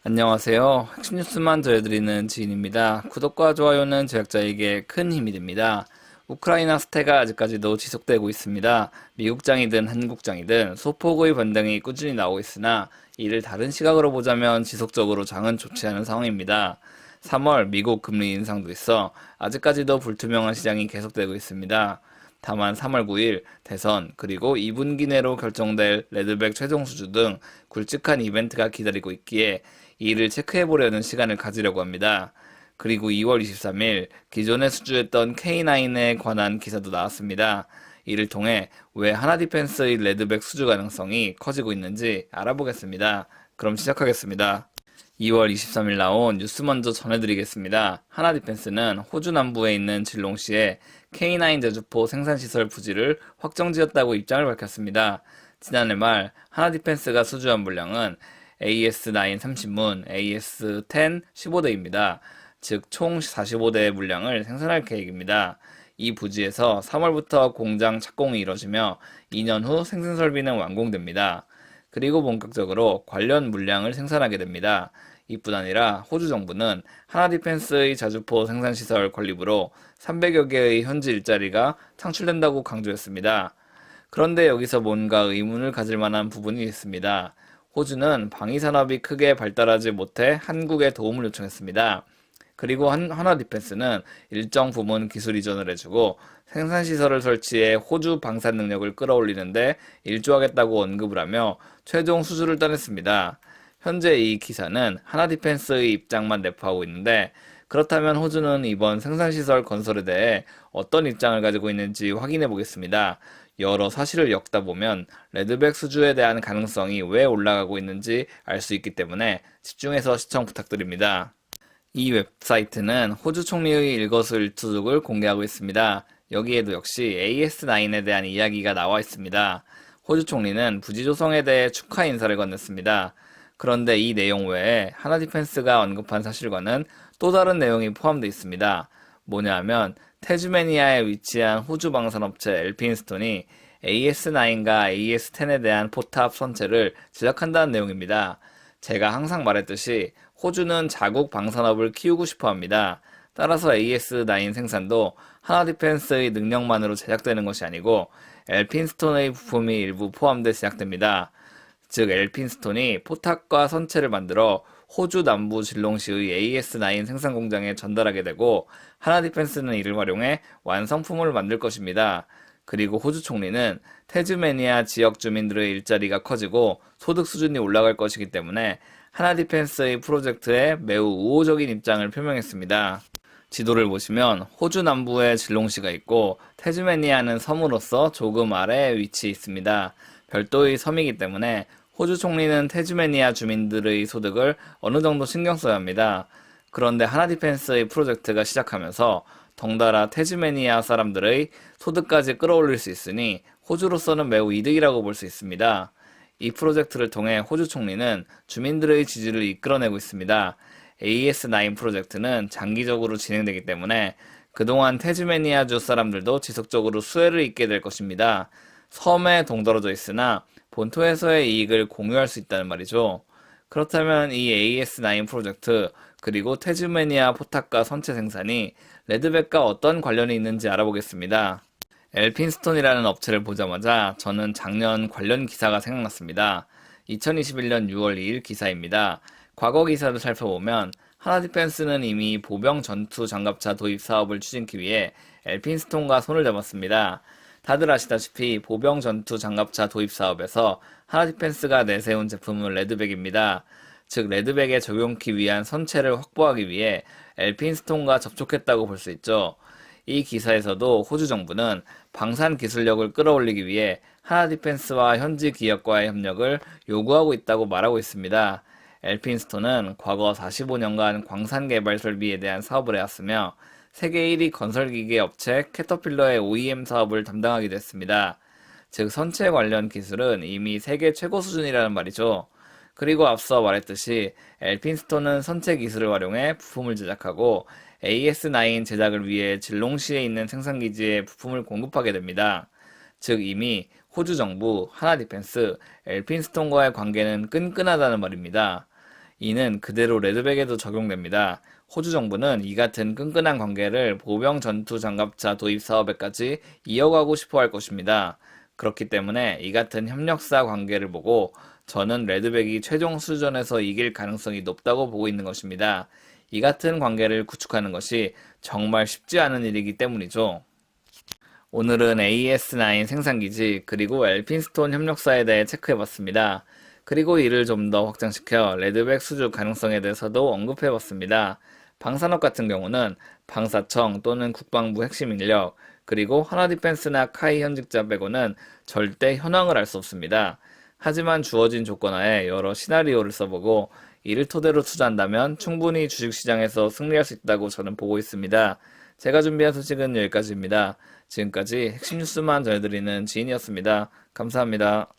안녕하세요. 핵심 뉴스만 전해드리는 지인입니다. 구독과 좋아요는 제작자에게 큰 힘이 됩니다. 우크라이나 사태가 아직까지도 지속되고 있습니다. 미국장이든 한국장이든 소폭의 반등이 꾸준히 나오고 있으나 이를 다른 시각으로 보자면 지속적으로 장은 좋지 않은 상황입니다. 3월 미국 금리 인상도 있어 아직까지도 불투명한 시장이 계속되고 있습니다. 다만 3월 9일 대선 그리고 2분기 내로 결정될 레드백 최종 수주 등 굵직한 이벤트가 기다리고 있기에 이를 체크해보려는 시간을 가지려고 합니다. 그리고 2월 23일 기존에 수주했던 K9에 관한 기사도 나왔습니다. 이를 통해 왜 하나디펜스의 레드백 수주 가능성이 커지고 있는지 알아보겠습니다. 그럼 시작하겠습니다. 2월 23일 나온 뉴스 먼저 전해드리겠습니다. 하나디펜스는 호주 남부에 있는 질롱시에 K9 제주포 생산시설 부지를 확정지었다고 입장을 밝혔습니다. 지난해 말 하나디펜스가 수주한 물량은 AS9 30문, AS10 15대입니다. 즉 총 45대의 물량을 생산할 계획입니다. 이 부지에서 3월부터 공장 착공이 이뤄지며 2년 후 생산 설비는 완공됩니다. 그리고 본격적으로 관련 물량을 생산하게 됩니다. 이뿐 아니라 호주 정부는 하나디펜스의 자주포 생산시설 건립으로 300여 개의 현지 일자리가 창출된다고 강조했습니다. 그런데 여기서 뭔가 의문을 가질 만한 부분이 있습니다. 호주는 방위산업이 크게 발달하지 못해 한국에 도움을 요청했습니다. 그리고 하나디펜스는 일정 부분 기술 이전을 해주고 생산시설을 설치해 호주 방산 능력을 끌어올리는데 일조하겠다고 언급을 하며 최종 수주를 따냈습니다. 현재 이 기사는 하나디펜스의 입장만 내포하고 있는데 그렇다면 호주는 이번 생산시설 건설에 대해 어떤 입장을 가지고 있는지 확인해 보겠습니다. 여러 사실을 엮다 보면 레드백 수주에 대한 가능성이 왜 올라가고 있는지 알 수 있기 때문에 집중해서 시청 부탁드립니다. 이 웹사이트는 호주 총리의 일거수일투족을 공개하고 있습니다. 여기에도 역시 AS9에 대한 이야기가 나와 있습니다. 호주 총리는 부지 조성에 대해 축하 인사를 건넸습니다. 그런데 이 내용 외에 하나디펜스가 언급한 사실과는 또 다른 내용이 포함되어 있습니다. 뭐냐 하면 태즈메니아에 위치한 호주 방산업체 엘핀스톤이 AS9과 AS10에 대한 포탑 선체를 제작한다는 내용입니다. 제가 항상 말했듯이 호주는 자국 방산업을 키우고 싶어 합니다. 따라서 AS9 생산도 하나디펜스의 능력만으로 제작되는 것이 아니고 엘핀스톤의 부품이 일부 포함돼 제작됩니다. 즉 엘핀스톤이 포탑과 선체를 만들어 호주 남부 질롱시의 AS9 생산 공장에 전달하게 되고 하나디펜스는 이를 활용해 완성품을 만들 것입니다. 그리고 호주 총리는 태즈메니아 지역 주민들의 일자리가 커지고 소득 수준이 올라갈 것이기 때문에 하나디펜스의 프로젝트에 매우 우호적인 입장을 표명했습니다. 지도를 보시면 호주 남부에 질롱시가 있고 태즈메니아는 섬으로서 조금 아래에 위치해 있습니다. 별도의 섬이기 때문에 호주 총리는 태즈메니아 주민들의 소득을 어느 정도 신경 써야 합니다. 그런데 하나디펜스의 프로젝트가 시작하면서 덩달아 태즈메니아 사람들의 소득까지 끌어올릴 수 있으니 호주로서는 매우 이득이라고 볼 수 있습니다. 이 프로젝트를 통해 호주 총리는 주민들의 지지를 이끌어내고 있습니다. AS9 프로젝트는 장기적으로 진행되기 때문에 그동안 태즈메니아주 사람들도 지속적으로 수혜를 입게 될 것입니다. 섬에 동떨어져 있으나 본토에서의 이익을 공유할 수 있다는 말이죠. 그렇다면 이 AS9 프로젝트 그리고 태즈메니아 포탑과 선체 생산이 레드백과 어떤 관련이 있는지 알아보겠습니다. 엘핀스톤이라는 업체를 보자마자 저는 작년 관련 기사가 생각났습니다. 2021년 6월 2일 기사입니다. 과거 기사를 살펴보면 하나디펜스는 이미 보병 전투 장갑차 도입 사업을 추진하기 위해 엘핀스톤과 손을 잡았습니다. 다들 아시다시피 보병 전투 장갑차 도입 사업에서 하나디펜스가 내세운 제품은 레드백입니다. 즉 레드백에 적용하기 위한 선체를 확보하기 위해 엘핀스톤과 접촉했다고 볼 수 있죠. 이 기사에서도 호주 정부는 방산 기술력을 끌어올리기 위해 하나디펜스와 현지 기업과의 협력을 요구하고 있다고 말하고 있습니다. 엘핀스톤은 과거 45년간 광산 개발 설비에 대한 사업을 해왔으며 세계 1위 건설기계 업체 캐터필러의 OEM 사업을 담당하기도 했습니다. 즉 선체 관련 기술은 이미 세계 최고 수준이라는 말이죠. 그리고 앞서 말했듯이 엘핀스톤은 선체 기술을 활용해 부품을 제작하고 AS9 제작을 위해 질롱시에 있는 생산기지에 부품을 공급하게 됩니다. 즉 이미 호주 정부, 하나디펜스, 엘핀스톤과의 관계는 끈끈하다는 말입니다. 이는 그대로 레드백에도 적용됩니다. 호주 정부는 이 같은 끈끈한 관계를 보병 전투 장갑차 도입 사업에까지 이어가고 싶어 할 것입니다. 그렇기 때문에 이 같은 협력사 관계를 보고 저는 레드백이 최종 수준에서 이길 가능성이 높다고 보고 있는 것입니다. 이 같은 관계를 구축하는 것이 정말 쉽지 않은 일이기 때문이죠. 오늘은 AS9 생산기지 그리고 엘핀스톤 협력사에 대해 체크해봤습니다. 그리고 이를 좀 더 확장시켜 레드백 수주 가능성에 대해서도 언급해봤습니다. 방산업 같은 경우는 방사청 또는 국방부 핵심 인력 그리고 하나디펜스나 카이 현직자 빼고는 절대 현황을 알 수 없습니다. 하지만 주어진 조건 하에 여러 시나리오를 써보고 이를 토대로 투자한다면 충분히 주식시장에서 승리할 수 있다고 저는 보고 있습니다. 제가 준비한 소식은 여기까지입니다. 지금까지 핵심 뉴스만 전해드리는 지인이었습니다. 감사합니다.